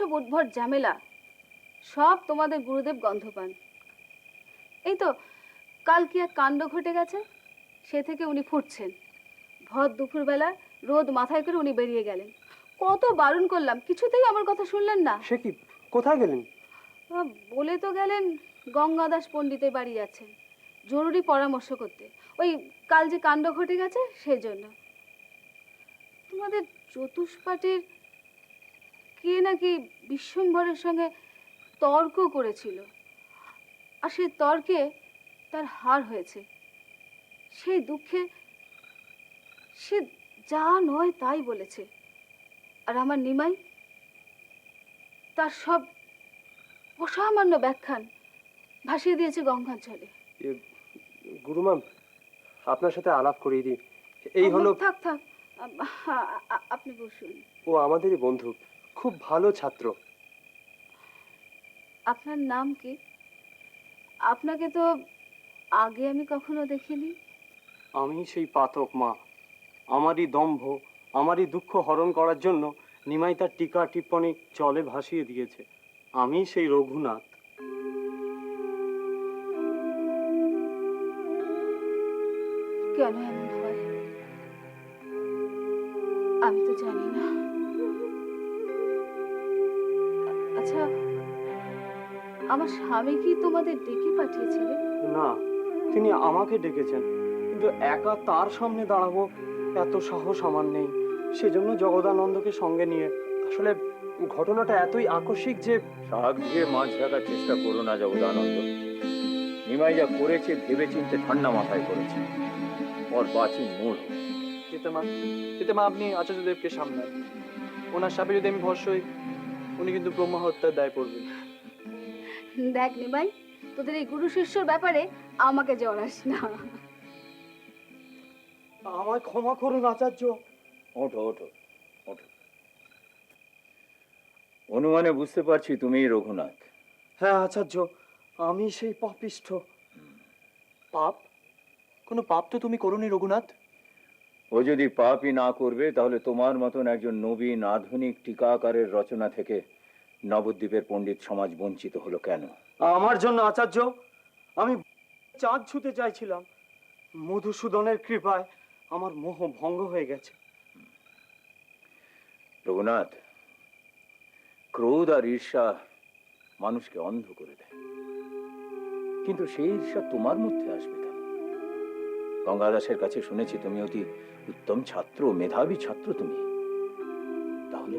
সব উদ্ভট ঝামেলা সব তোমাদের গুরুদেব গন্ধ পান। এই তো কাল কি এক কাণ্ড ঘটে গেছে, সে থেকে উনি ফুটছেন। ভর দুপুরবেলা রোদ মাথায় করে উনি বেরিয়ে গেলেন। কত বারণ করলাম, কিছুতেই আমার কথা শুনলেন না। সে কি, কোথায় গেলেন? বলে তো গেলেন গঙ্গাদাস পণ্ডিতের বাড়ি যাচ্ছেন, জরুরি পরামর্শ করতে। ওই কাল যে কাণ্ড ঘটে গেছে সেই জন্য। তোমাদের চতুষ্পাটির কে নাকি বিশ্বম্ভরের সঙ্গে তর্ক করেছিল, আর সেই তর্কে তার হার হয়েছে। সেই দুঃখে সে যা নয় তাই বলেছে। আর আমার নিমাই তার সব অসামান্য ব্যাখ্যান ভাসিয়ে দিয়েছে গঙ্গার জলে। গুরুমা, আপনার সাথে আলাপ করিয়ে দিই। এই হলো। থাক থাক, আপনি বসুন। ও আমাদেরই বন্ধু, খুব ভালো ছাত্র। আপনার নাম কি? আপনাকে তো আগে আমি কখনো দেখিনি। আমি সেই পাতক মা। আমারই দম্ভ, আমারই দুঃখ হরণ করার জন্য নিমাই তার টিকা টিপ্পণী জলে ভাসিয়ে দিয়েছে। আমি সেই রঘুনাথ। কেন এমন হয় আমি তো জানি না। আচ্ছা, আমার স্বামী কি তোমাদের ডেকে পাঠিয়েছিলেন? না, তিনি আমাকে ডেকেছেন, কিন্তু একা তার সামনে দাঁড়াবো এত সাহস আমার নেই। সেজন্য জগদানন্দকে সঙ্গে নিয়ে। আসলে ঘটনাটা এতই আকস্মিক যে। শাক দিয়ে মাছ রাখার চেষ্টা করো না জগদানন্দ। নিমাই যা করেছে ভেবে চিনতে ঠান্ডা মাথায় করেছে। ওর বাঁচি মূল। পিতামা আপনি আচার্যদেবকে সামলান। ওনার সাপে যদি আমি ভস্য হই, উনি কিন্তু ব্রহ্মা হত্যার দায় পড়বেন। দেখ নিমাই, তোদের এই গুরু শিষ্যর ব্যাপারে আমাকে জড়াস না। আমায় ক্ষমা করুন আচার্য। ওঠো ওঠো ওঠো। অনুমানে বুঝতে পারছি তুমি রঘুনাথ। হ্যাঁ আচার্য, আমি সেই পাপিষ্ঠ। পাপ? কোনো পাপ তো তুমি করোনি রঘুনাথ। ও যদি পাপই না করবে তাহলে তোমার মতন একজন নবীন আধুনিক টিকাকারের রচনা থেকে নবদ্বীপের পণ্ডিত সমাজ বঞ্চিত হলো কেন? আমার জন্য আচার্য। আমি চাঁদ ছুঁতে চাইছিলাম, মধুসূদনের কৃপায় আমার মোহ ভঙ্গ হয়ে গেছে। রঘুনাথ, ক্রোধ আর ঈর্ষা মানুষকে অন্ধ করে দেয়, কিন্তু সেই ঈর্ষা তোমার মধ্যে আসবে কেন? গঙ্গাদাসের কাছে শুনেছি তুমি অতি উত্তম ছাত্র, মেধাবী ছাত্র তুমি। তাহলে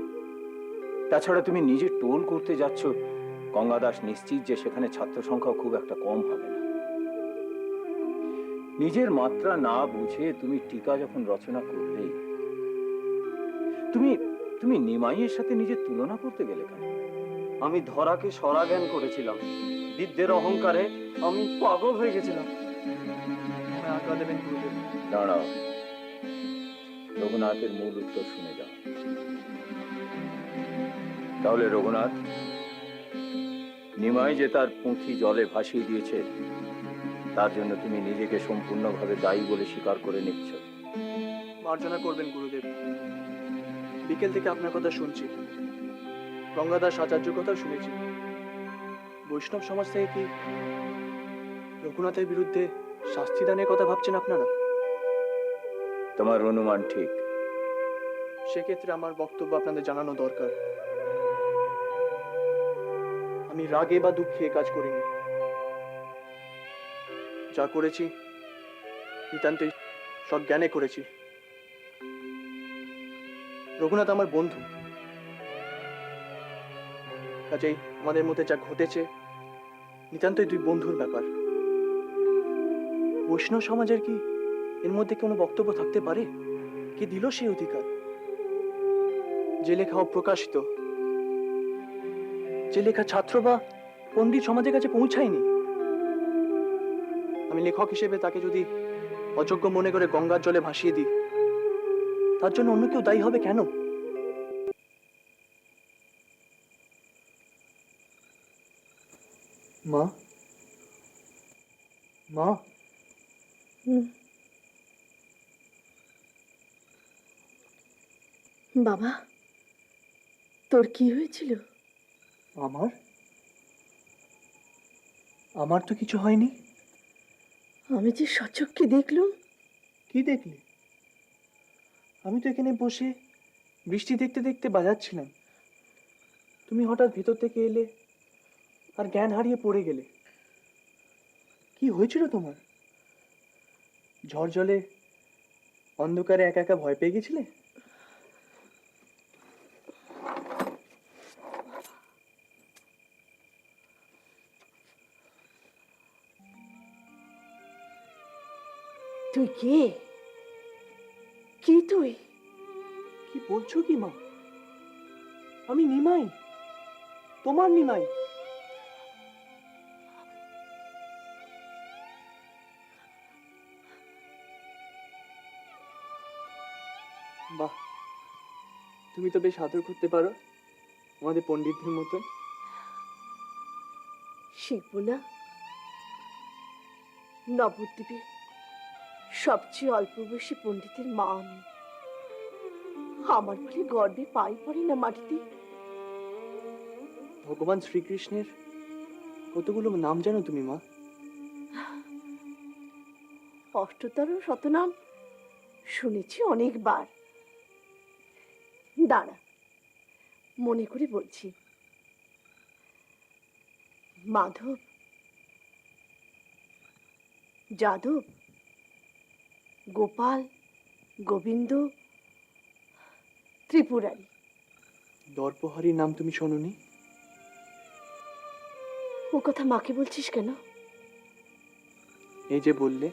তাছাড়া তুমি নিজে টোল করতে যাচ্ছ, গঙ্গাদাস নিশ্চিত যে সেখানে ছাত্র সংখ্যা খুব একটা কম হবে না। নিজের মাত্রা না বুঝে তুমি টিকা যখন রচনা করলে, তুমি তুমি নিমাইয়ের সাথে নিজের তুলনা করতে গেলে কেন? আমি ধরাকে সরাজ্ঞান করেছিলাম, বিদ্যের অহংকারে আমি পাগল হয়ে গেছিলাম। আজ্ঞা দেবেন গুরুদেব। দাঁড়াও, রঘুনাথের মূল উত্তর শুনে যাও। তাহলে রঘুনাথ, নিমাই যে তার পুঁথি জলে ভাসিয়ে দিয়েছে তার জন্য তুমি নিজেকে সম্পূর্ণভাবে দায়ী বলে স্বীকার করে নিচ্ছ? মার্জনা করবেন গুরুদেব। বিকেল থেকে আপনার কথা শুনছি, গঙ্গাদাস আচার্যর কথা শুনেছি। বৈষ্ণব সমাজ থেকে কি রঘুনাথের বিরুদ্ধে শাস্তি দানের কথা ভাবছেন আপনারা? তোমার অনুমান ঠিক। সেক্ষেত্রে আমার বক্তব্য আপনাদের জানানো দরকার। আমি রাগে বা দুঃখে এ কাজ করিনি। যা করেছি নিতান্তই সব জ্ঞানে করেছি। রঘুনাথ আমার বন্ধু, কাজেই আমাদের মধ্যে যা ঘটেছে নিতান্তই দুই বন্ধুর ব্যাপার। বৈষ্ণব সমাজের কি এর মধ্যে কোনো বক্তব্য থাকতে পারে? কে দিল সেই অধিকার? যে লেখা অপ্রকাশিত, যে লেখা ছাত্র বা পণ্ডিত সমাজের কাছে পৌঁছায়নি, আমি লেখক হিসেবে তাকে যদি অযোগ্য মনে করে গঙ্গার জলে ভাসিয়ে দিই, তার জন্য অন্য কেউ দায়ী হবে কেন? মা, মা, বাবা, তোর কি হয়েছিল? আমার আমার তো কিছু হয়নি। আমি যে সচক্ষে দেখলুম। কি দেখলে? আমি তো এখানে বসে বৃষ্টি দেখতে দেখতে বাজাচ্ছিলাম, তুমি হঠাৎ ভেতর থেকে এলে আর জ্ঞান হারিয়ে পড়ে গেলে। কি হয়েছিল তোমার? ঝড় জলে অন্ধকারে একা একা ভয় পেয়ে গেছিলে? তুই কে? কি তুই? কি বলছো কি মা? আমি নিমাই, তোমার নিমাই। বাহ, তুমি তো বেশ আদর করতে পারো আমাদের পণ্ডিতদের মতন। শিখব না? নবদ্বীপে সবচেয়ে অল্প বয়সী পণ্ডিতের মা আমি। আমার বলে গর্বে পাই পড়ে না মাটিতে। ভগবান শ্রীকৃষ্ণের কতগুলো নাম জানো তুমি মা? অষ্টতর শতনাম শুনেছি অনেকবার। দাঁড়া, মনে করে বলছি। মাধব, যাদব, গোপাল, গোবিন্দ, ত্রিপুরারি। দর্পহারির নাম তুমি শোনোনি? ও কথা মাকে বলছিস কেন? এই যে বললে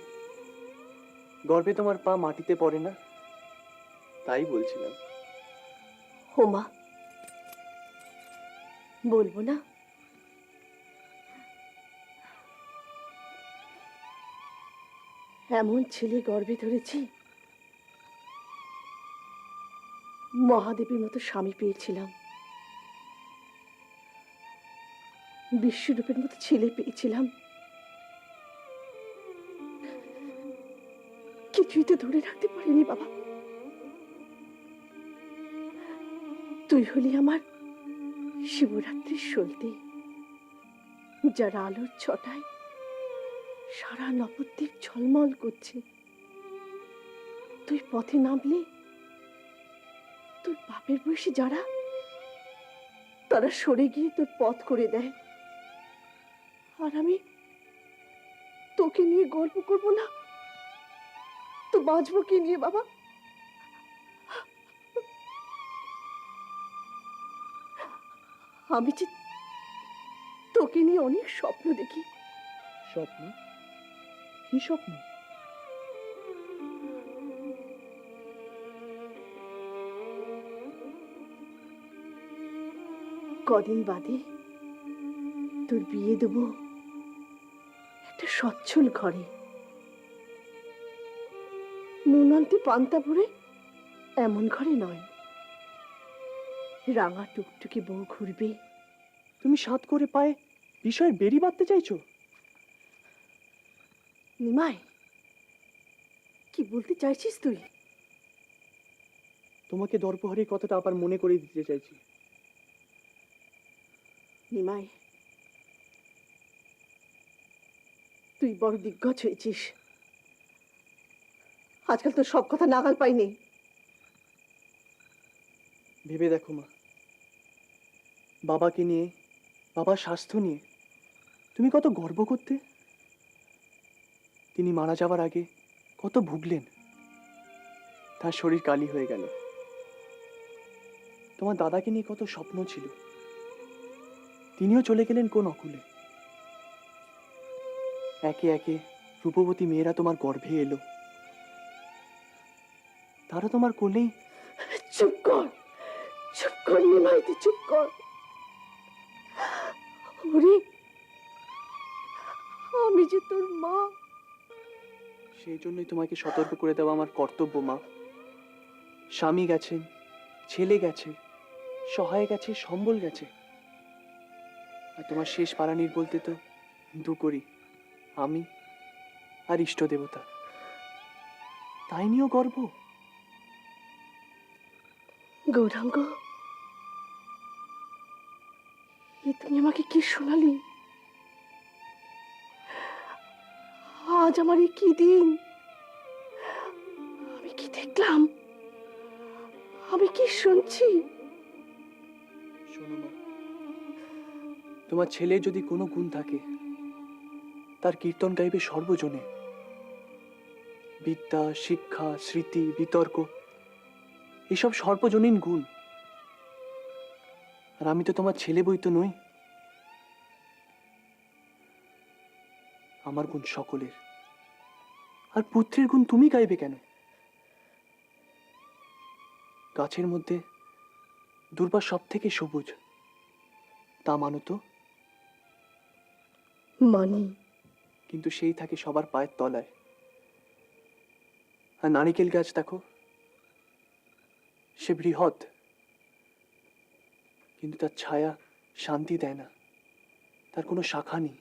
গর্বে তোমার পা মাটিতে পড়ে না, তাই বলছিলাম। হোমা, বলবো না? এমন ছেলে গর্ভে ধরেছি, মহাদেবের মতো স্বামী পেয়েছিলাম, বিশ্বরূপের মতো ছেলে পেয়েছিলাম। কিছুই তো ধরে রাখতে পারিনি বাবা। তুই হলি আমার শিবরাত্রির সলতে, যারা আলোর ছটায় সারা নবদ্বীপ ঝলমল করছে। তুই পথে নামলে তোর বাপের বয়সী যারা, তারা সরে গিয়ে তোর পথ করে দেয়। আর আমি তোকে নিয়ে গল্প করব না তো বাঁচবো কি নিয়ে বাবা? আমি যে তোকে নিয়ে অনেক স্বপ্ন দেখি। স্বপ্ন? কি স্বপ্ন? কদিন বাদে তোর বিয়ে দেবো একটা সচ্ছল ঘরে, নুন আনতে পান্তা ভরে এমন ঘরে নয়। রাঙা টুকটুকে বউ ঘুরবে। তুমি সাত করে পায়ে বিষয়ের বেরি বাঁধতে চাইছো? নিমাই, কি বলতে চাইছিস তুই? তোমাকে দর্পহারির কথাটা আবার মনে করে দিতে চাইছি। নিমাই, তুই বড় দিগ্গজ হয়েছিস। আজকাল তো সব কথা নাগাল পাইনি। ভেবে দেখো মা, বাবাকে নিয়ে, বাবার স্বাস্থ্য নিয়ে তুমি কত গর্ব করতে। তিনি মারা যাওয়ার আগে কত ভুগলেন, তার শরীর কালি হয়ে গেল। তোমার দাদাকে নিয়ে কত স্বপ্ন ছিল, তিনিও চলে গেলেন কোন অকুলে। একে একে রূপবতী মেয়েরা তোমার গর্ভে এলো, তারা তোমার কোলেই। চুপ কর, চুপ কর নিমাই, তুই চুপ কর। ওরে, আমি যে তোর মা। সেই জন্যই তোমাকে সতর্ক করে দেওয়া আমার কর্তব্য মা। স্বামী গেছেন, ছেলে গেছে, সহায় গেছে, সম্বল গেছে, আর তোমার শেষ পারানির বলতে তো দুকরি, আমি আর ইষ্ট দেবতা। তাই নিয়েও গর্ব। গৌরাঙ্গ, এ আমাকে কি শোনালি? আজ আমার এই কি দিন, আমি কি দেখলাম, আমি কি শুনছি? শোনো মা, তোমার ছেলে যদি কোনো গুণ থাকে, তার কীর্তন গাইবে সর্বজনে। বিদ্যা, শিক্ষা, স্মৃতি, বিতর্ক, এসব সর্বজনীন গুণ। আর আমি তো তোমার ছেলে বই তো নই। আমার গুণ সকলের। আর পুত্রের গুণ তুমি গাইবে কেন? গাছের মধ্যে দুর্বা সব থেকে সবুজ, তা মানো তো? মানি। কিন্তু সেই থাকে সবার পায়ের তলায়। আর নারিকেল গাছ দেখো, সে বৃহৎ, কিন্তু তার ছায়া শান্তি দেয় না, তার কোনো শাখা নেই,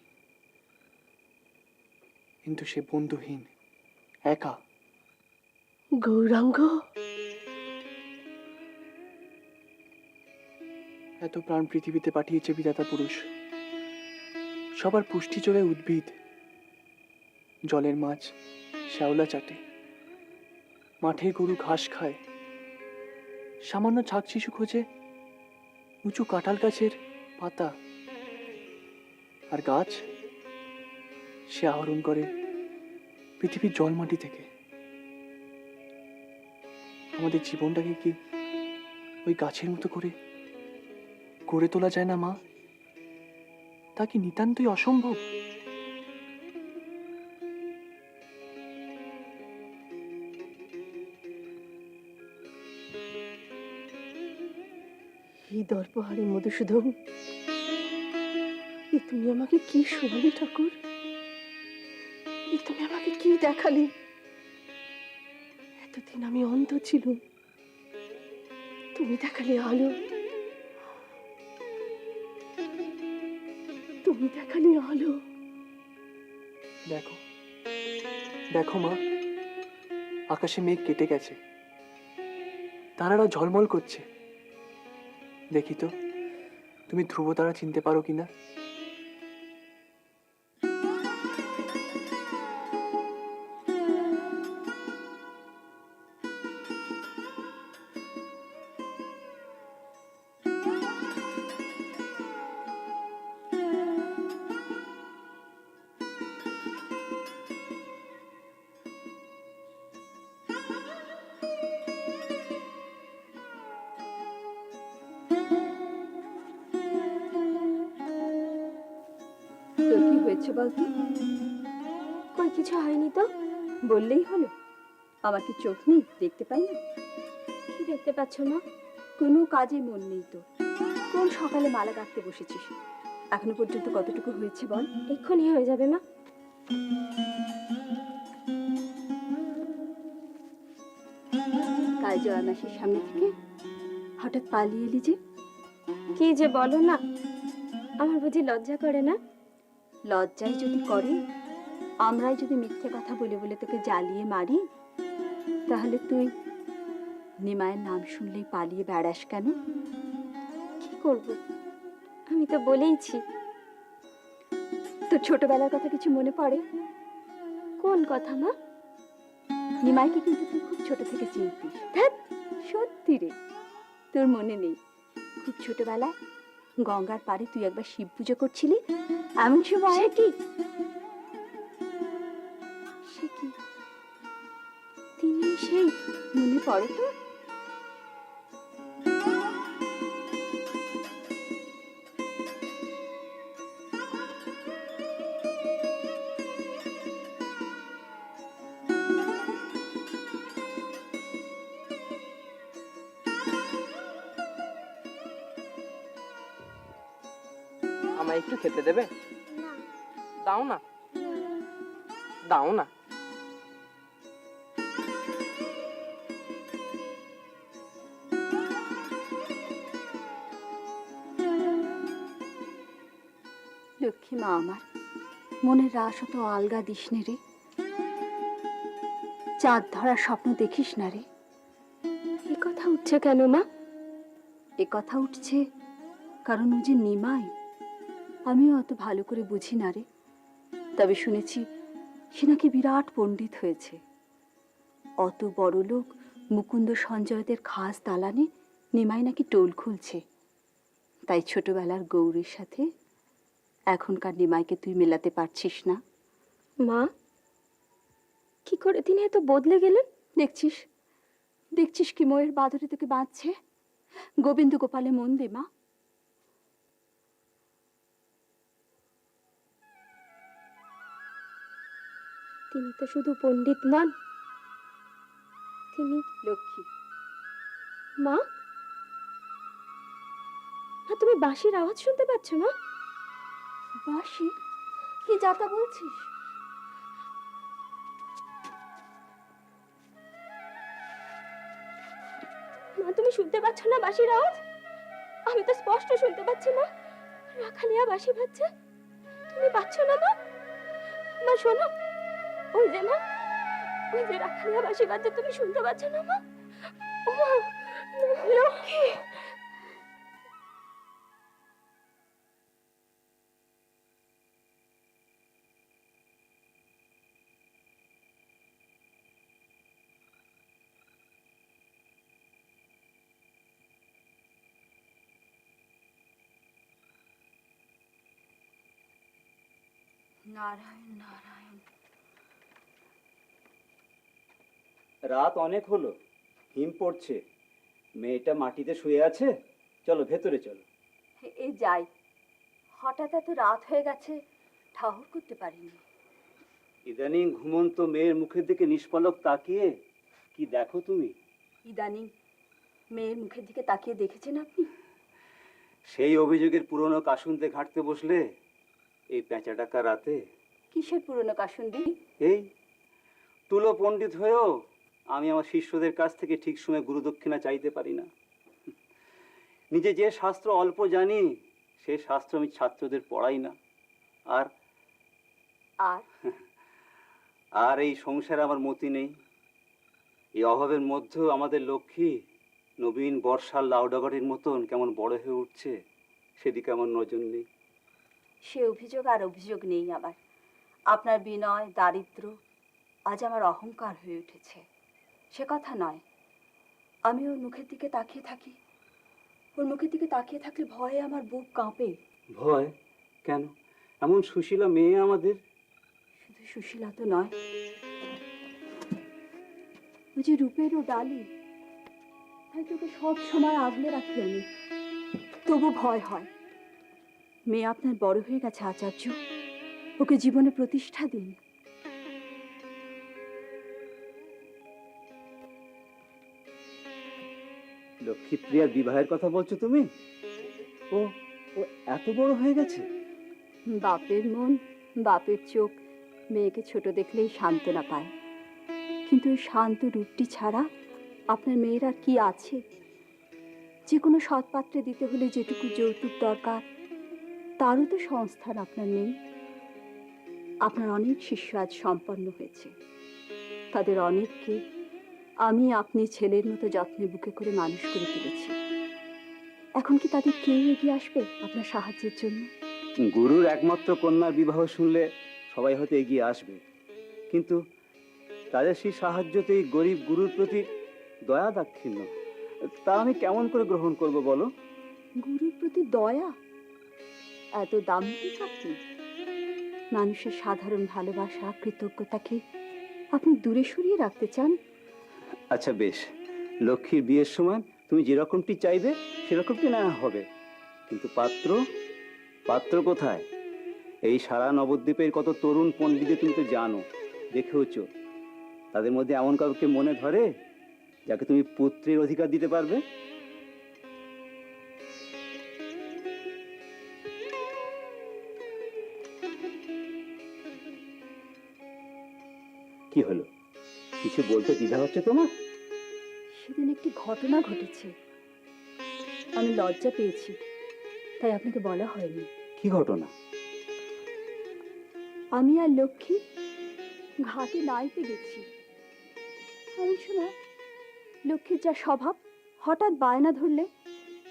কিন্তু সে বন্ধুহীন, একা। গৌরাঙ্গ, এত প্রাণ পৃথিবীতে পাঠিয়েছে বিধাতা পুরুষ। সবার পুষ্টি যোগায় উদ্ভিদ, জলের মাছ শ্যাওলা চাটে, মাঠের গরু ঘাস খায়, সামান্য ছাগ শিশু খোঁজে উঁচু কাঁঠাল গাছের পাতা। আর গাছ সে আহরণ করে পৃথিবীর জল মাটি থেকে। আমাদের জীবনটাকে কি ওই গাছের মতো করে গড়ে তোলা যায় না মা? তা কি নিতান্তই অসম্ভব? এই দর্পহারে মধুসূদন, এ তুমি আমাকে কি শোনালি ঠাকুর? এ তুমি আমাকে কি দেখালি? এতদিন আমি অন্ধ ছিলুম, তুমি দেখালে আলো, তুমি দেখালে আলো। দেখো দেখো মা, আকাশে মেঘ কেটে গেছে, তারারা ঝলমল করছে। দেখি তো তুমি ধ্রুব তারা চিনতে পারো কিনা। তোর কি হয়েছে বলতো? কই কিছু হয়নি তো, বললেই হলো। আমার কি চোখ নেই, দেখতে পাই না? কি দেখতে পাচ্ছ না? কোনো কাজে মন নেই তো। কোন সকালে মালা গাঁথতে বসেছিস? এখনো পর্যন্ত কতটুকু হয়েছে বল? এক্ষুনি হয়ে যাবে মা। কাল জয়া মাসির সামনে থেকে হঠাৎ পালিয়ে এলি যে? কি যে বলো না, আমার বুঝি লজ্জা করে না? লজ্জায় যদি করে, আমরাই যদি মিথ্যে কথা বলে বলে তোকে জ্বালিয়ে মারি, তাহলে তুই নিমায়ের নাম শুনলেই পালিয়ে বেড়াস কেন? কি করব? আমি তো বলেইছি। তোর ছোটবেলার কথা কিছু মনে পড়ে? কোন কথা মা? নিমাইকে কিন্তু তুই খুব ছোট থেকে চিনতিস। ধ্যাৎ, সত্যি রে, তোর মনে নেই? খুব ছোটবেলায় গঙ্গার পাড়ে তুই একবার শিব পুজো করছিলি, এমন সময় কি সে কি তিনি সেই মনে পড়ে তো? আমায় একটু খেতে দেবে? দাও না, দাও না। লক্ষ্মী মা আমার, মনের রাস তো আলগা দিস নে রে। চাঁদ ধরার স্বপ্ন দেখিস না রে। এ কথা উঠছে কেন মা? এ কথা উঠছে কারণ ও যে নিমাই, আমিও অত ভালো করে বুঝি না রে, তবে শুনেছি সে নাকি বিরাট পণ্ডিত হয়েছে। অত বড় লোক মুকুন্দ সঞ্জয়দের খাস দালানে নিমাই নাকি টোল খুলছে। তাই ছোটবেলার গৌরীর সাথে এখনকার নিমাইকে তুই মেলাতে পারছিস না। মা, কি করে তিনি এত বদলে গেলেন? দেখছিস দেখছিস কি ময়ের বাঁধরে তোকে বাঁধছে। গোবিন্দ গোপালে মন দে মা। তিনি তো শুধু পণ্ডিত নন, তিনি লক্ষ্মী। মা, মা তুমি বাঁশির আওয়াজ শুনতে পাচ্ছ না? বাঁশি? কি যাতা বলছিস? মা তুমি শুনতে পাচ্ছ না বাঁশির আওয়াজ? আমি তো স্পষ্ট শুনতে পাচ্ছি মা। রাখালিয়া বাঁশি বাজছে। তুমি পাচ্ছ না মা? মা শোনো, ওই যে মা, ওই যে রাখালিয়া বাঁশি বাজছে, তুমি শুনতে পাচ্ছ না মা? ও মা, লক্ষ্মী। নারায়ণ নারায়ণ। রাত অনেক হলো, হিম পড়ছে। মেয়েটা মাটিতে শুয়ে আছে, চলো ভেতরে চলো। এই যাই, হঠাৎ এত রাত হয়ে গেছে, ঠাহর করতে পারিনি। ইদানিং ঘুমন্ত মেয়ের মুখের দিকে নিষ্পলক তাকিয়ে কি দেখো তুমি? ইদানিং মেয়ের মুখের দিকে তাকিয়ে দেখেছেন আপনি? সেই অভিযোগের পুরনো কাসুনতে ঘাঁটতে বসলে এই পেঁচা ডাকা রাতে। কিসের পুরনো কাসুন্দি? এই তুলো পণ্ডিত হয়েও আমি আমার শিষ্যদের কাছ থেকে ঠিক সময় গুরুদক্ষিণা চাইতে পারি না। নিজে যে শাস্ত্র অল্প জানি, সেই শাস্ত্র আমি ছাত্রদের পড়াই না। আর আর আর এই সংসারে আমার মতি নেই। এই অভাবের মধ্যেও আমাদের লক্ষ্মী নবীন বর্ষার লাউডাগাড়ির মতন কেমন বড় হয়ে উঠছে, সেদিকে আমার নজর নেই। সে অভিযোগ আর অভিযোগ নেই আমার। আপনার বিনয় দারিদ্র্য আজ আমার অহংকার হয়ে উঠেছে, সে কথা নয়। আমি ওর মুখের দিকে তাকিয়ে থাকি, ওর মুখের দিকে তাকিয়ে থাকলে ভয়ে আমার বুক কাঁপে। ভয় কেন? এমন সুশীলা মেয়ে আমাদের। শুধু সুশীলা তো নয়, ওই যে রূপেরও ডালি, তাই তোকে সব সময় আগলে রাখি আমি। তবু ভয় হয়। মেয়ে আপনার বড় হয়ে গেছে আচার্য, ওকে জীবনে প্রতিষ্ঠা দিন। লক্ষ্মীপ্রিয়ার বিবাহের কথা বলছো তুমি? ও ও এত বড় হয়ে গেছে? বাপের মন, বাপের চোখ মেয়েকে ছোট দেখলেই সান্ত্বনা পায়। কিন্তু ওই শান্ত রূপটি ছাড়া আপনার মেয়ের আর কি আছে? যে কোনো সৎপাত্রে দিতে হলে যেটুকু যৌতুক দরকার, তারও তো সংস্থান আপনার নেই। আপনার অনেক শিষ্য আজ সম্পন্ন হয়েছে, তাদের অনেককে আমি আপনি ছেলের মতো যত্নে বুকে করে মানুষ করে তুলেছি। এখন কি তাদের কেউ এগিয়ে আসবে আপনার সাহায্যের জন্য? গুরুর একমাত্র কন্যার বিবাহ শুনলে সবাই হয়তো এগিয়ে আসবে, কিন্তু তাদের সেই সাহায্যতেই গরিব গুরুর প্রতি দয়া দাক্ষিণ্য তা আমি কেমন করে গ্রহণ করব বলো? গুরুর প্রতি দয়া? এত দাম দিন আপনি? মানুষের সাধারণ ভালোবাসা কৃতজ্ঞতাকে আপনি দূরে সরিয়ে রাখতে চান? আচ্ছা বেশ, লক্ষ্মীর বিয়ের সময় তুমি যেরকমটি চাইবে সেরকমটি না হবে, কিন্তু পাত্র পাত্র কোথায়? এই সারা নবদ্বীপের কত তরুণ পণ্ডিতদের তুমি তো জানো, দেখেওছ। তাদের মধ্যে এমন কাউকে মনে ধরে যাকে তুমি পুত্রের অধিকার দিতে পারবে? কি হলো, কিছু বলতে দ্বিধা হচ্ছে তোমার? সেদিন একটি ঘটনা ঘটেছে, আমি লজ্জা পেয়েছি, তাই আপনাকে বলা হয়নি। কি ঘটনা? আমি আর লক্ষ্মী ঘাটে নাইতে গেছি। এমন সময় লক্ষ্মীর যা স্বভাব, হঠাৎ বায়না ধরলে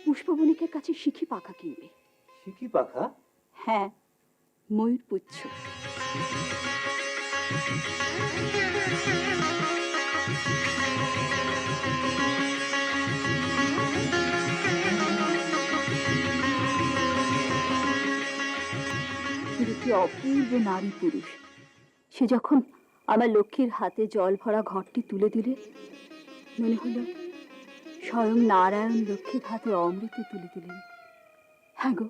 পুষ্পবণিকের কাছে শিখি পাখা কিনবে। শিখি পাখা? হ্যাঁ, ময়ূর পুচ্ছ। দুটি অপূর্ব নারী পুরুষ। সে যখন আমার লক্ষ্মীর হাতে জল ভরা ঘরটি তুলে দিলে, মনে হলো স্বয়ং নারায়ণ লক্ষ্মীর হাতে অমৃত তুলে দিলেন। হ্যাঁ গো,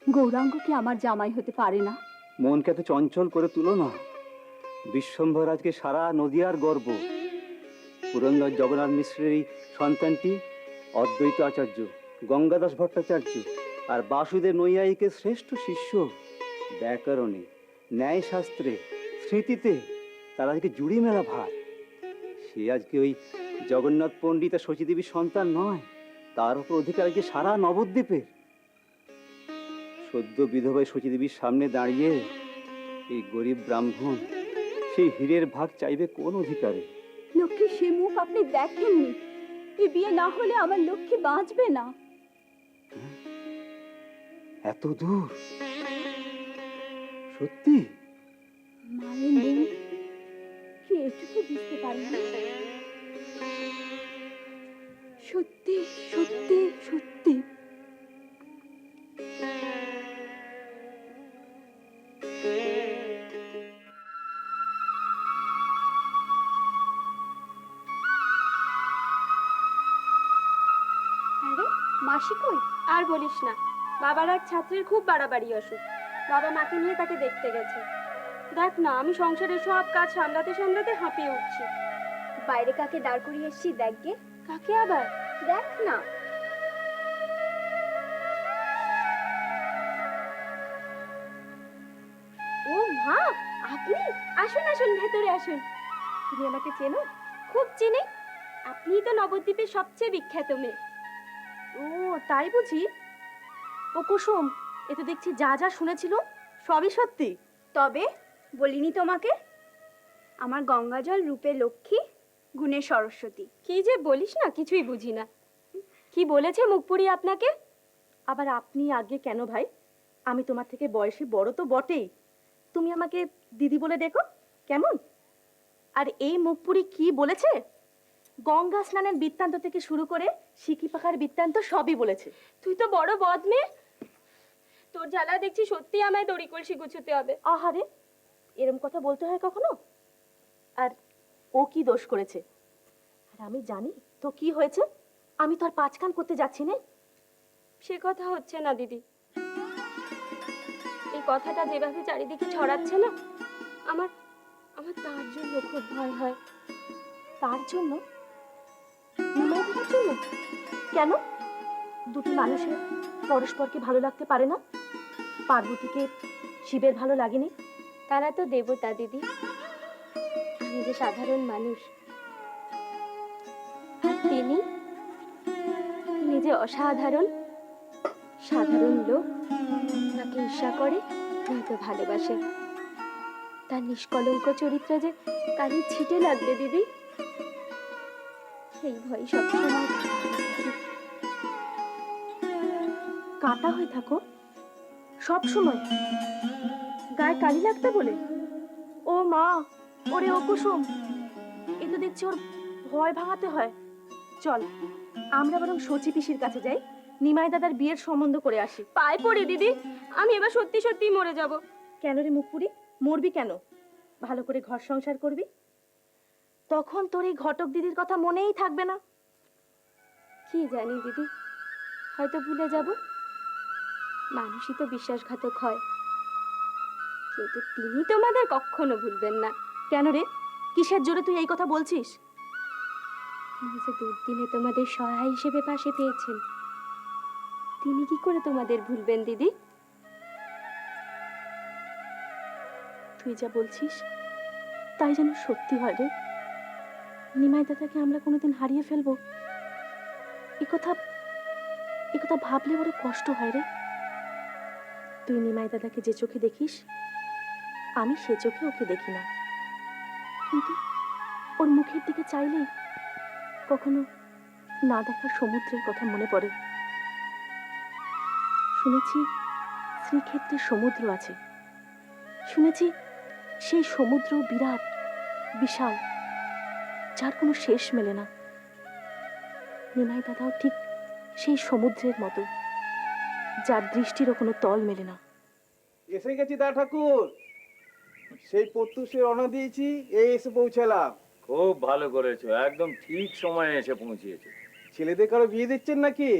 গৌরাঙ্গ কি আমার জামাই হতে পারে না? মনকে এত চঞ্চল করে তুলো না। বিশ্বম্ভর আজকে সারা নদিয়ার গর্ব। পুরন্দর জগন্নাথ মিশ্রের এই সন্তানটি অদ্বৈত আচার্য, গঙ্গাদাস ভট্টাচার্য আর বাসুদেব নৈয়ায়িকের শ্রেষ্ঠ শিষ্য। ব্যাকরণে, ন্যায়শাস্ত্রে, স্মৃতিতে তার আজকে জুড়ি মেলা ভার। সে আজকে ওই জগন্নাথ পণ্ডিত আর শচীদেবীর সন্তান নয়, তার উপর অধিকার আজকে সারা নবদ্বীপের। সদ্য বিধবায় শচীদেবীর সামনে দাঁড়িয়ে এই গরিব ব্রাহ্মণ সেই হীরের ভাগ চাইবে কোন অধিকারে? লক্ষ্মী সে মুখ আপনি দেখেননি। এই বিয়ে না হলে আমার লক্ষ্মী বাঁচবে না। এত দূর? সত্যি? মায়ের মুখ কি এটুকু বুঝতে পারি না? সত্যি সত্যি সত্যি। আরে মাসি কই? আর বলিস না, বাবার এক ছাত্রের খুব বাড়াবাড়ি অসুখ। বাবা মাকে নিয়ে তাকে দেখতে গেছে। দেখ না, আমি সংসারের সব কাজ সামলাতে সামলাতে হাঁপিয়ে উঠছি। বাইরে কাকে দাঁড় করিয়ে এসছি দেখ গে। কাকে আবার? দেখ না। ও মা, আপনি? আসুন আসুন, ভেতরে আসুন। তুমি আমাকে চেনো? খুব চিনি। আপনিই তো নবদ্বীপের সবচেয়ে বিখ্যাত মেয়ে। ও তাই বুঝি? ও কুসুম, এ তো দেখছি যা যা শুনেছিল সবই সত্যি। তবে বলিনি তোমাকে? আমার গঙ্গাজল রূপে লক্ষ্মী, গুণে সরস্বতী। কি যে বলিস না, কিছুই বুঝি না। কি বলেছে মুখপুরি আপনাকে? আবার আপনি আগে কেন ভাই? আমি তোমার থেকে বয়সে বড় তো বটেই। তুমি আমাকে দিদি বলে দেখো কেমন? আর এই মুখপুরি কি বলেছে? গঙ্গা স্নানের বৃত্তান্ত থেকে শুরু করে সিকি পাখার বৃত্তান্ত সবই বলেছে। তুই তো বড় বদ মেয়ে। তোর জ্বালা দেখছি সত্যি আমায় দড়ি কলসি গুছোতে হবে। আহারে, এরম কথা বলতে হয় কখনো? আর ও কি দোষ করেছে? আর আমি জানি তো কি হয়েছে। আমি তো আর পাঁচ কান করতে যাচ্ছি না। সে কথা হচ্ছে না দিদি। এই কথাটা যেভাবে চারিদিকে ছড়াচ্ছে না, আমার আমার তার জন্য খুব ভয় হয়। তার জন্য? নিমাইদার জন্য? কেন? দুটি মানুষের পরস্পরকে ভালো লাগতে পারে না? পার্বতীকে শিবের ভালো লাগেনি? তারা তো দেবতা দিদি, আমি যে সাধারণ মানুষ। আর তিনি নিজে অসাধারণ। সাধারণ লোক তাকে ঈর্ষা করে, নয়তো ভালোবাসে। তার নিষ্কলঙ্ক চরিত্রে যে কালি ছিটে লাগবে দিদি, সেই ভয় সবসময় কাটা হয়ে থাকো সব সময়, গায়ে কালি লাগতে বলে? ও মা, ওরে ও কুসুম, এ তো দেখছি ওর ভয় ভাঙাতে হয়। চল আমরা বরং সচি পিসির কাছে যাই, নিমাই দাদার বিয়ের সম্বন্ধ করে আসি। পায়ে পড়ি দিদি, আমি এবার সত্যি সত্যি মরে যাব। কেন রে মুখপুরি, মরবি কেন? ভালো করে ঘর সংসার করবি, তখন তোর এই ঘটক দিদির কথা মনেই থাকবে না। কি জানি দিদি, হয়তো ভুলে যাব। মানুষই তো বিশ্বাসঘাতক হয়, কিন্তু তিনি তোমাদের কখনো ভুলবেন না। কেন রে, কিসের জোরে তুই এই কথা বলছিস? তিনি যে দুর্দিনে তোমাদের সহায় হিসেবে পাশে পেয়েছেন, তিনি কি করে তোমাদের ভুলবেন দিদি? তুই যা বলছিস তাই যেন সত্যি হয় রে। নিমাই দাদাকে আমরা কোনোদিন হারিয়ে ফেলবো, এ কথা ভাবলে বড় কষ্ট হয় রে। তুই নিমাই দাদাকে যে চোখে দেখিস, আমি সে চোখে ওকে দেখি না। কিন্তু ওর মুখের দিকে চাইলেই কখনো না দেখা সমুদ্রের কথা মনে পড়ে। শুনেছি শ্রীক্ষেত্রে সমুদ্র আছে। শুনেছি সেই সমুদ্র বিরাট, বিশাল, যার কোনো শেষ মেলে না। নিমাই দাদাও ঠিক সেই সমুদ্রের মতো, যার দৃষ্টিরও কোনো তল মেলে না। এসে গেছি দা ঠাকুর, সেই প্রত্যুষে রওনা দিয়েছি, এই এসে পৌঁছালাম। খুব ভালো করেছো, একদম ঠিক সময়ে এসে পৌঁছিয়েছো। ছেলেদের কারো বিয়ে দিচ্ছেন নাকি?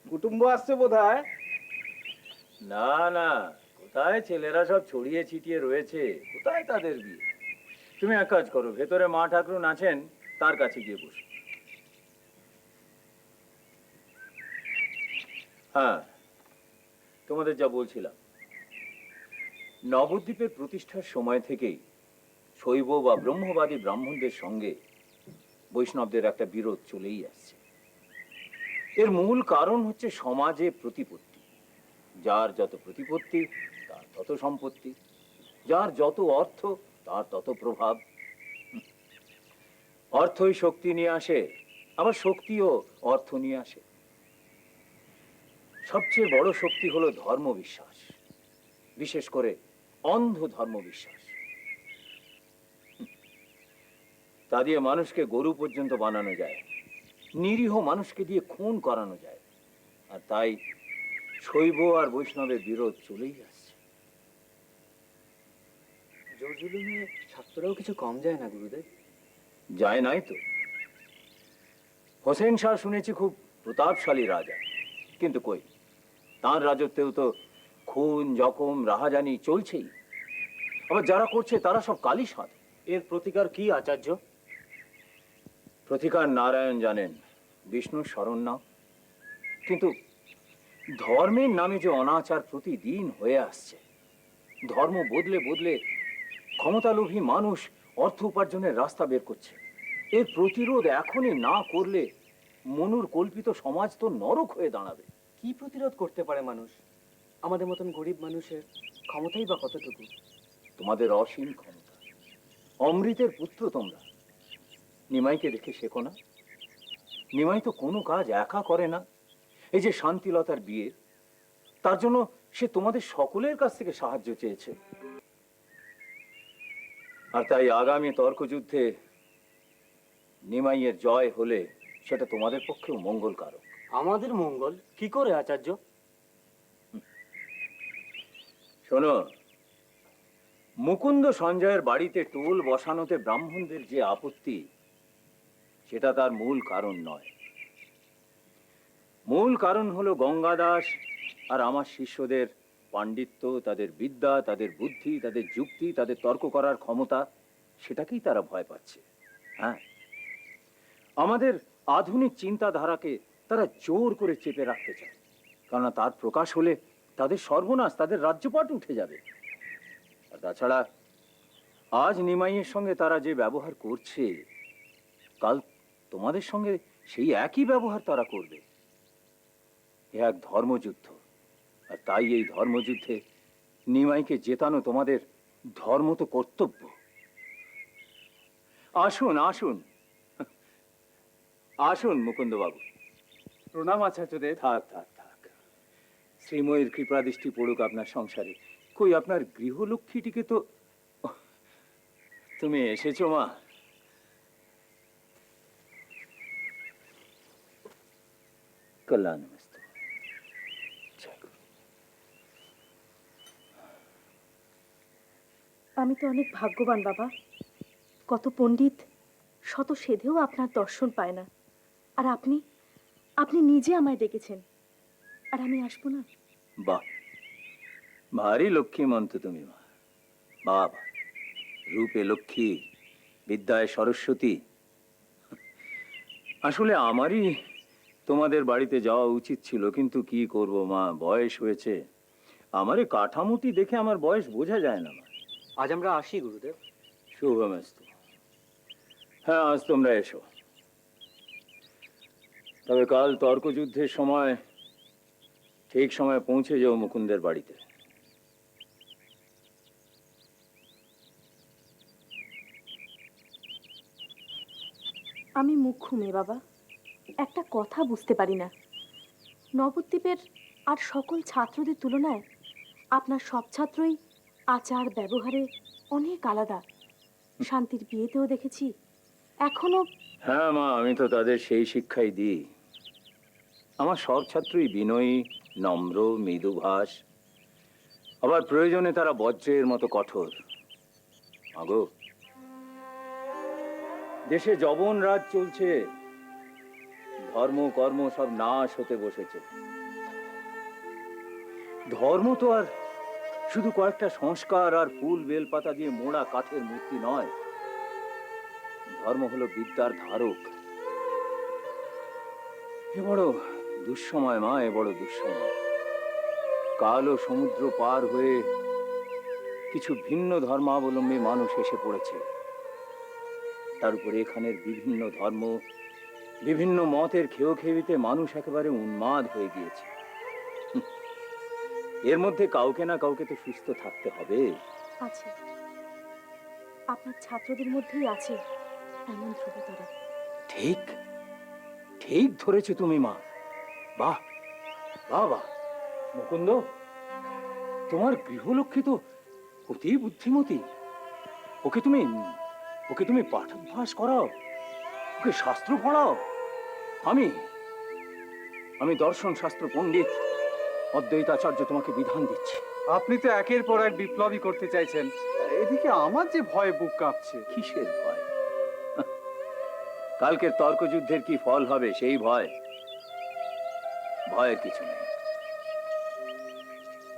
কুটুম্ব আসছে বোধহয়। না না, কোথায় ছেলেরা সব ছড়িয়ে ছিটিয়ে রয়েছে, কোথায় তাদের বিয়ে? তুমি এক কাজ করো, ভেতরে মা ঠাকুরুন আছেন, তার কাছে গিয়ে বসো। হ্যাঁ, তোমাদের যা বলছিলাম, নবদ্বীপের প্রতিষ্ঠার সময় থেকেই শৈব বা ব্রহ্মবাদী ব্রাহ্মণদের সঙ্গে বৈষ্ণবদের একটা বিরোধ চলেই আসছে। এর মূল কারণ হচ্ছে সমাজে প্রতিপত্তি। যার যত প্রতিপত্তি তার তত সম্পত্তি, যার যত অর্থ তার তত প্রভাব। অর্থই শক্তি নিয়ে আসে, আবার শক্তিও অর্থ নিয়ে আসে। সবচেয়ে বড় শক্তি হলো ধর্মবিশ্বাস, বিশেষ করে অন্ধ ধর্মবিশ্বাস। তা দিয়ে মানুষকে গরু পর্যন্ত বানানো যায়, নিরীহ মানুষকে দিয়ে খুন করানো যায়। আর তাই শৈব আর বৈষ্ণবের বিরোধ চলেই আসছে। জোর জুলুমে ছাত্ররাও কিছু কম যায় না গুরুদেব। যায় নাই তো। হোসেন শাহ শুনেছি খুব প্রতাপশালী রাজা, কিন্তু কই, তার রাজত্বেও তো খুন, জখম, রাহাজানি চলছেই। আবার যারা করছে তারা সব কালি সাধ। এর প্রতিকার কি আচার্য? প্রতিকার নারায়ণ জানেন, বিষ্ণুর শরণ নাও। কিন্তু ধর্মের নামে যে অনাচার প্রতিদিন হয়ে আসছে, ধর্ম বদলে বদলে ক্ষমতালোভী মানুষ অর্থ উপার্জনের রাস্তা বের করছে, এর প্রতিরোধ এখনই না করলে মনুর কল্পিত সমাজ তো নরক হয়ে দাঁড়াবে। কি প্রতিরোধ করতে পারে মানুষ? আমাদের মতন গরিব মানুষের ক্ষমতাই বা কতটুকু? তোমাদের অসীম ক্ষমতা, অমৃতের পুত্র তোমরা। নিমাইকে দেখে শেখো না? নিমাই তো কোনো কাজ একা করে না। এই যে শান্তিলতার বিয়ে, তার জন্য সে তোমাদের সকলের কাছ থেকে সাহায্য চেয়েছে। আর তাই আগামী তর্কযুদ্ধে নিমাইয়ের জয় হলে সেটা তোমাদের পক্ষেও মঙ্গল কারক। আমাদের মঙ্গল কি করে আচার্য? শোনো, মুকুন্দ সঞ্জয়ের বাড়িতে টোল বসানোতে ব্রাহ্মণদের যে আপত্তি, সেটা তার মূল কারণ নয়। মূল কারণ হলো গঙ্গাদাস আর আমার শিষ্যদের পাণ্ডিত্য, তাদের বিদ্যা, তাদের বুদ্ধি, তাদের যুক্তি, তাদের তর্ক করার ক্ষমতা, সেটাকেই তারা ভয় পাচ্ছে। হ্যাঁ, আমাদের আধুনিক চিন্তাধারাকে তারা জোর করে চেপে রাখতে চায়, কেননা তার প্রকাশ হলে তাদের সর্বনাশ, তাদের রাজ্যপাট উঠে যাবে। আর তাছাড়া আজ নিমাইয়ের সঙ্গে তারা যে ব্যবহার করছে, কাল তোমাদের সঙ্গে সেই একই ব্যবহার তারা করবে। এ এক ধর্মযুদ্ধ, আর তাই এই ধর্মযুদ্ধে নিমাইকে জেতানো তোমাদের ধর্ম তো কর্তব্য। আসুন আসুন আসুন মুকুন্দবাবু। প্রণাম আচার্যদেব। থাক থাক থাক, শ্রীময়ীর কৃপাদৃষ্টি পড়ুক আপনার সংসারে। কই আপনার গৃহলক্ষ্মীটিকে তো... তুমি এসেছো মা? কল্যাণমস্তু। আমি তো অনেক ভাগ্যবান বাবা। কত পণ্ডিত শত সেধেও আপনার দর্শন পায় না, আর আপনি আপনি নিজে আমায় ডেকেছেন, আর আমি আসবো না? বাহ, ভারী লক্ষ্মীমন্ত তুমি মা। বাবা, রূপে লক্ষ্মী, বিদ্যায় সরস্বতী। আসলে আমারই তোমাদের বাড়িতে যাওয়া উচিত ছিল, কিন্তু কি করব মা, বয়স হয়েছে। আমারে কাঠামোটি দেখে আমার বয়স বোঝা যায় না মা। আজ আমরা আসি গুরুদেব। শুভমস্তু। হ্যাঁ, আজ তোমরা এসো। তবে কাল তর্কযুদ্ধের সময় ঠিক সময় পৌঁছে যাও মুকুন্দের বাড়িতে। আমি মুখ্য মেয়ে বাবা, একটা কথা বুঝতে পারি না। নবদ্বীপের আর সকল ছাত্রদের তুলনায় আপনার সব ছাত্রই আচার ব্যবহারে অনেক আলাদা। শান্তির বিয়েতেও দেখেছি, এখনো। হ্যাঁ মা, আমি তো তাদের সেই শিক্ষাই দিই। আমার সব ছাত্রই বিনয়ী, নম্র, মৃদুভাষ, আবার প্রয়োজনে তারা বজ্রের মতো কঠোর। আগো, দেশে যবন রাজ চলছে, ধর্ম কর্ম সব নাশ হতে বসেছে। ধর্ম তো আর শুধু কয়েকটা সংস্কার আর ফুল বেলপাতা দিয়ে মোড়া কাঠের মূর্তি নয়। ধর্ম হলো বিদ্যার ধারক। এ বড় দুঃসময় মা, এ বড় দুঃসময়। কাল ও সমুদ্র পার হয়ে কিছু ভিন্ন ধর্মাবলম্বী মানুষ এসে পড়েছে। তার উপরে এখানের বিভিন্ন ধর্ম, বিভিন্ন মতের খেয়েতে মানুষ একেবারে উন্মাদ হয়ে গিয়েছে। এর মধ্যে কাউকে না কাউকে তো সুস্থ থাকতে হবে। আছে, আপনার ছাত্রদের মধ্যেই আছে এমন ধ্রুবতারা। ঠিক ঠিক ধরেছো তুমি মা। বাহ বাহ বাহ। মুকুন্দ, তোমার গৃহলক্ষ্মী তো অতি বুদ্ধিমতী। ওকে তুমি পাঠাভ্যাস করাও, ওকে শাস্ত্র পড়াও। আমি দর্শন শাস্ত্র পণ্ডিত অদ্বৈতাচার্য তোমাকে বিধান দিচ্ছি। আপনি তো একের পর এক বিপ্লবী করতে চাইছেন, এদিকে আমার যে ভয়ে বুক কাঁপছে। কিসের ভয়? কালকের তর্কযুদ্ধের কি ফল হবে সেই ভয়? ভয়ের কিছু নেই।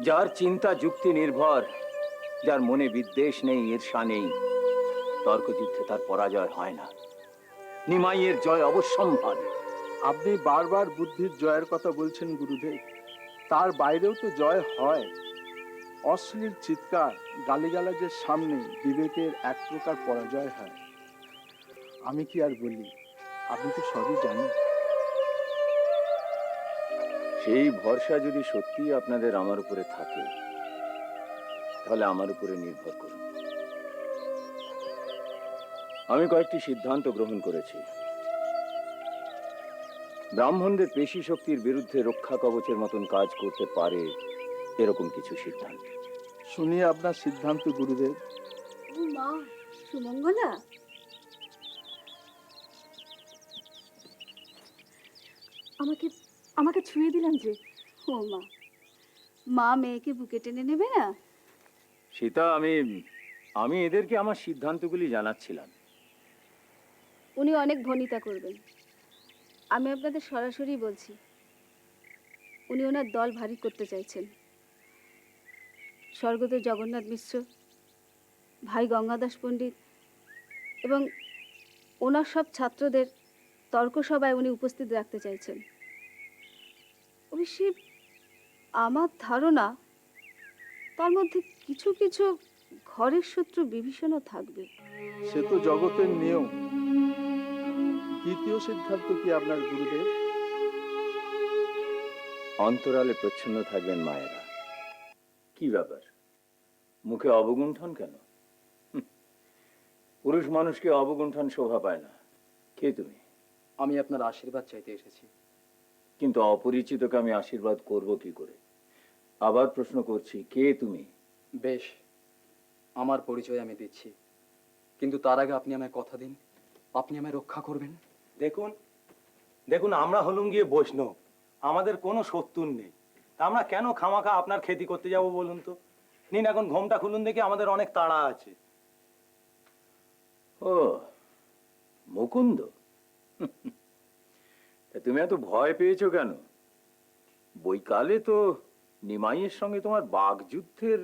যার চিন্তা যুক্তি নির্ভর, যার মনে বিদ্বেষ নেই, ঈর্ষা নেই, তর্কযুদ্ধে তার পরাজয় হয় না। নিমাইয়ের জয় অবশ্যম্ভার। আপনি বারবার বুদ্ধির জয়ের কথা বলছেন গুরুদেব, তার বাইরেও তো জয় হয়। অশ্লীল চিৎকার, গালিগালাজের সামনে বিবেকের এক প্রকার পরাজয় হয়। আমি কি আর বলি, আপনি তো সবই জানেন। সেই ভরসা যদি সত্যি আপনাদের আমার উপরে থাকে, তাহলে আমার উপরে নির্ভর করুন। আমি কয়েকটি সিদ্ধান্ত গ্রহণ করেছি। ব্রাহ্মণদের পেশি শক্তির বিরুদ্ধে রক্ষা কবচের মতন কাজ করতে পারে এরকম কিছু সিদ্ধান্ত। শুনি আপনার সিদ্ধান্ত গুরুদেব। ও মা, সুমঙ্গলা। আমাকে আমাকে ছুঁয়ে দিলেন যে। ও মা, মা মেয়েকে বুকে টেনে নেবে না? সীতা, আমি এদেরকে আমার সিদ্ধান্তগুলি জানাচ্ছিলাম। উনি অনেক ভনিতা করবেন। আমি আপনাদের সরাসরি বলছি, উনি ওনার দল ভারী করতে চাইছেন। স্বর্গদেব জগন্নাথ মিশ্র, ভাই গঙ্গাদাস পণ্ডিত এবং ওনার সব ছাত্রদের তর্ক সভায় উনি উপস্থিত রাখতে চাইছেন। অবশ্যই আমার ধারণা তার মধ্যে কিছু কিছু ঘরের শত্রু বিভীষণও থাকবে। সে তো জগতের নিয়ম। দ্বিতীয় সিদ্ধান্ত কি আপনার গুরুদেব? অন্তরালে প্রচ্ছন্ন থাকবেন মায়েরা। কি ব্যাপার, মুখে অবগুণ্ঠন কেন? পুরুষ মানুষকে অবগুণ্ঠন শোভা পায় না। কে তুমি? আমি আপনার আশীর্বাদ চাইতে এসেছি। কিন্তু অপরিচিতকে আমি আশীর্বাদ করব কি করে? আবার প্রশ্ন করছি, কে তুমি? বেশ, আমার পরিচয় আমি দিচ্ছি, কিন্তু তার আগে আপনি আমায় কথা দিন, আপনি আমায় রক্ষা করবেন। দেখুন আমরা হলুম গিয়ে বৈষ্ণব, আমাদের কোনো শত্রু নেই। তা আমরা কেন খামাখা আপনার ক্ষতি করতে যাব বলুন তো? নিন এখন ঘোমটা খুলুন দেখি, আমাদের অনেক তাড়া আছে। ও মুকুন্দ, তা তুমি এত ভয় পেয়েছো কেন? বৈকালে তো নিমাইয়ের সঙ্গে তোমার বাগযুদ্ধের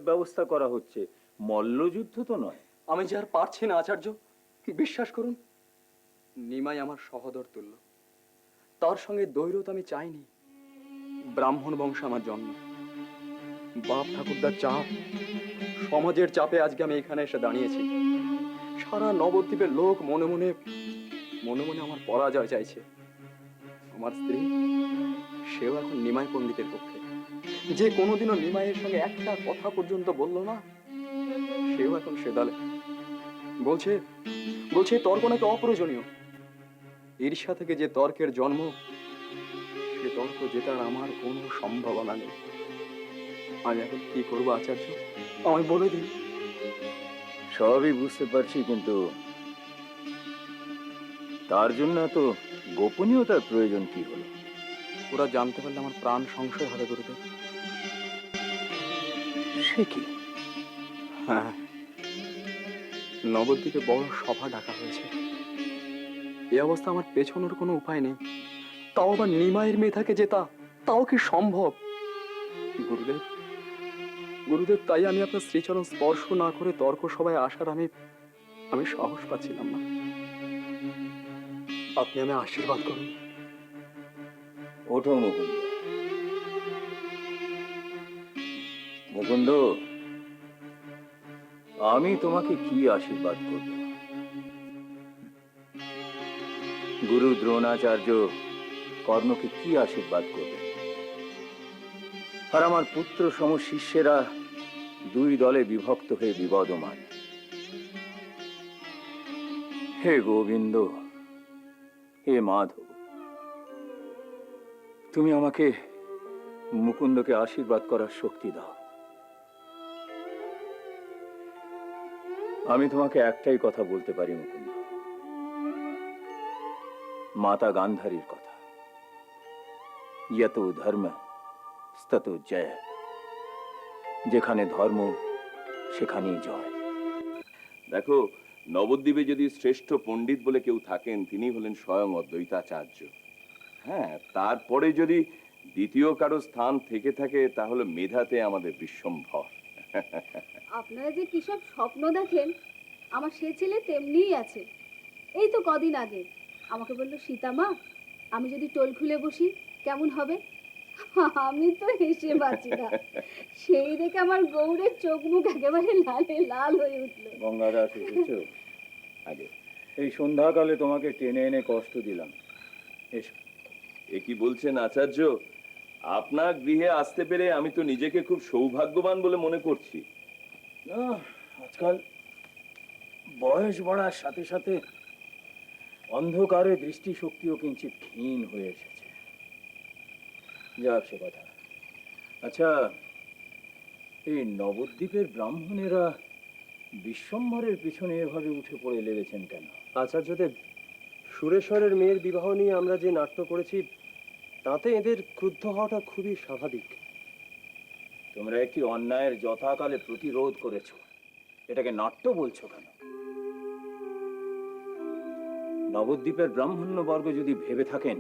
ব্যবস্থা করা হচ্ছে, মল্লযুদ্ধ তো নয়। আমি যে আর পারছি না আচার্য, বিশ্বাস করুন। নিমাই আমার সহোদর তুল্য, তার সঙ্গে দৈরত আমি চাইনি। ব্রাহ্মণ বংশ আমার জন্ম, বাপ ঠাকুরদার চাপ, সমাজের চাপে আজকে আমি এখানে এসে দাঁড়িয়েছি। সারা নবদ্বীপের লোক মনে মনে আমার পরাজয় চাইছে। আমার স্ত্রী, সেও এখন নিমাই পণ্ডিতের পক্ষে। যে কোনোদিনও নিমাইয়ের সঙ্গে একটা কথা পর্যন্ত বলল না, সেও এখন সেদালে। বলছে তর্ক নাকি অপ্রয়োজনীয়। ঈর্ষা থেকে যে তর্কের জন্ম, সে তর্ক জেতার আমার কোনো সম্ভাবনা নেই। আমি এখন কি করবো আচার্য, আমায় বলে দিন। সবই বুঝতে পারছি, কিন্তু তার জন্য তো গোপনীয়তার প্রয়োজন কি হলো? ওরা জানতে পারলে আমার প্রাণ সংশয় হবে গুরুদেব। সে কি? হ্যাঁ, নবদ্বীপে বড় সভা ডাকা হয়েছে। এই অবস্থা আমার পেছনের কোনো উপায় নেই। তাও আবার নিমাইয়ের মেয়ে থাকে জেতা, তাও কি সম্ভব? গুরুদেব, গুরুদেব, তাই আমি আপনার শ্রীচরণ স্পর্শ না করে তর্ক সভায় আসার আমি সাহস পাচ্ছিলাম না। আপনি আমি আশীর্বাদ করুন। ওঠো মুকুন্দ। মুকুন্দ, আমি তোমাকে কি আশীর্বাদ করব? গুরু দ্রোণাচার্য কর্ণকে কি আশীর্বাদ করবে? আর আমার পুত্র সম শিষ্যেরা দুই দলে বিভক্ত হয়ে বিবদমান। হে গোবিন্দ, হে মাধব, তুমি আমাকে মুকুন্দকে আশীর্বাদ করার শক্তি দাও। আমি তোমাকে একটাই কথা বলতে পারি মুকুন্দ, মাতা গান্ধারীর কথা, ইয়তো ধর্ম স্ততো জয়। যেখানে ধর্ম সেখানেই জয়। দেখো, নবদ্বীপে যদি শ্রেষ্ঠ পণ্ডিত বলে কেউ থাকেন, তিনি হলেন স্বয়ং অদ্বৈতাচার্য। হ্যাঁ, তারপরে যদি দ্বিতীয় কারো স্থান থেকে থাকে তাহলে মেধাতে আমাদের বিশ্বম্ভর। আপনারা যে কি সব স্বপ্ন দেখেন, আমার সে ছেলে তেমনিই আছে। এই তো কদিন আগে আমাকে বলল, সীতামা আমি যদি টোল খুলে বসি কেমন হবে? আমি তো হেসে বাঁচি না। সেই দেখে আমার গৌড়ের চোখ মুখ একেবারে লালে লাল হয়ে উঠলো। গঙ্গাদাস এসেছো? আগে এই সন্ধ্যাকালে তোমাকে টেনে এনে কষ্ট দিলাম। এসো। এ কি বলছেন আচার্য? আপনার গৃহে আসতে পেরে আমি তো নিজেকে খুব সৌভাগ্যবান বলে মনে করছি। না, আজকাল বয়স বাড়ার সাথে সাথে অন্ধকারে দৃষ্টিশক্তিও কিঞ্চিত ক্ষীণ হয়ে এসেছে। যাক সে কথা। আচ্ছা, এই নবদ্বীপের ব্রাহ্মণেরা বিশ্বম্ভরের পিছনে এভাবে উঠে পড়ে লেগেছেন কেন? আচার্যদেব, সুরেশ্বরের মেয়ের বিবাহ নিয়ে আমরা যে নাট্য করেছি তাতে এদের ক্রুদ্ধ হওয়াটা খুবই স্বাভাবিক। তোমরা একটি অন্যায়ের যথাকালে প্রতিরোধ করেছো, এটাকে নাট্য বলছো কেন? নবদ্বীপের ব্রাহ্মণ্যবর্গ যদি ভেবে থাকেন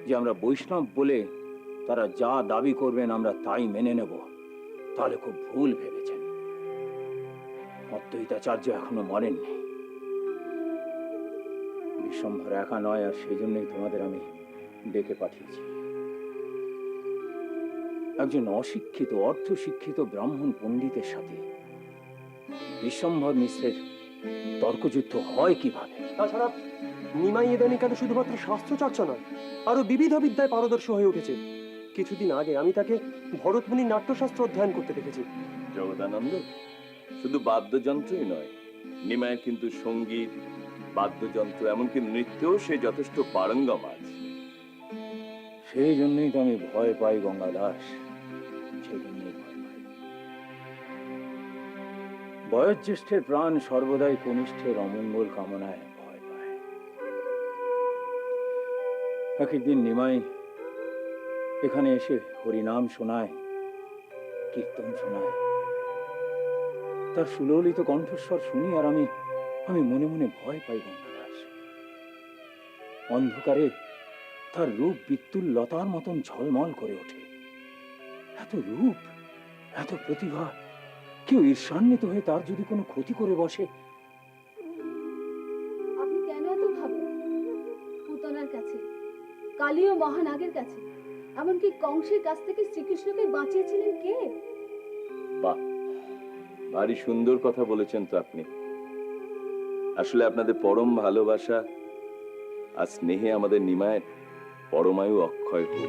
যে আমরা বৈষ্ণব বলে তারা যা দাবি করবেন আমরা তাই মেনে নেব, তাহলে খুব ভুল ভেবেছেন। অদ্বৈতাচার্য এখনো মরেননি। বিশ্বম্ভর একা নয়, আর সেই জন্যই তোমাদের আমি ডেকে পাঠিয়েছি। একজন অশিক্ষিত অর্ধশিক্ষিত ব্রাহ্মণ পণ্ডিতের সাথে বিশ্বম্ভর মিশ্রের তর্কযুদ্ধ হয় কিভাবে? তাছাড়া নিমাই ইদানিং কেন শুধুমাত্র শাস্ত্র চর্চা নয়, আরো বিবিধ বিদ্যায় পারদর্শী হয়ে উঠেছে। কিছুদিন আগে আমি তাকে ভরতমুনির নাট্যশাস্ত্র অধ্যয়ন করতে দেখেছি। জগদানন্দ, শুধু বাদ্যযন্ত্রই নয়, নিমায়ের কিন্তু সঙ্গীত, বাদ্যযন্ত্র, এমনকি নৃত্যেও সে যথেষ্ট পারঙ্গম আছে। সেই জন্যই তো আমি ভয় পাই গঙ্গা দাস, সেই জন্যই ভয় পাই। বয়োজ্যেষ্ঠের প্রাণ সর্বদাই কনিষ্ঠের অমঙ্গল কামনায় ভয় পায়। একদিন নিমাই এখানে এসে হরিনাম শোনায়, কীর্তন শোনায়। তার সুললিত কণ্ঠস্বর শুনি আর আমি মনে মনে ভয় পাই গঙ্গা দাস। অন্ধকারে তার রূপ বিদ্যুৎ লতার মতন ঝলমল করে ওঠে। এত রূপ, এত প্রতিভা, কেউ ঈর্ষান্বিত হয়ে তার যদি কোনো ক্ষতি করে বসে। আপনি কেন এত ভাবেন? পুতনার কাছে, কালী ও মহানাগের কাছে, এমনকি কংসের কাছ থেকে শ্রীকৃষ্ণকে বাঁচিয়েছিলেন কে? বাহ, ভারী সুন্দর কথা বলেছেন তো আপনি। আসলে আপনাদের পরম ভালোবাসা আর স্নেহে আমাদের নিমায়ের পরমায়ু অক্ষয় হোক।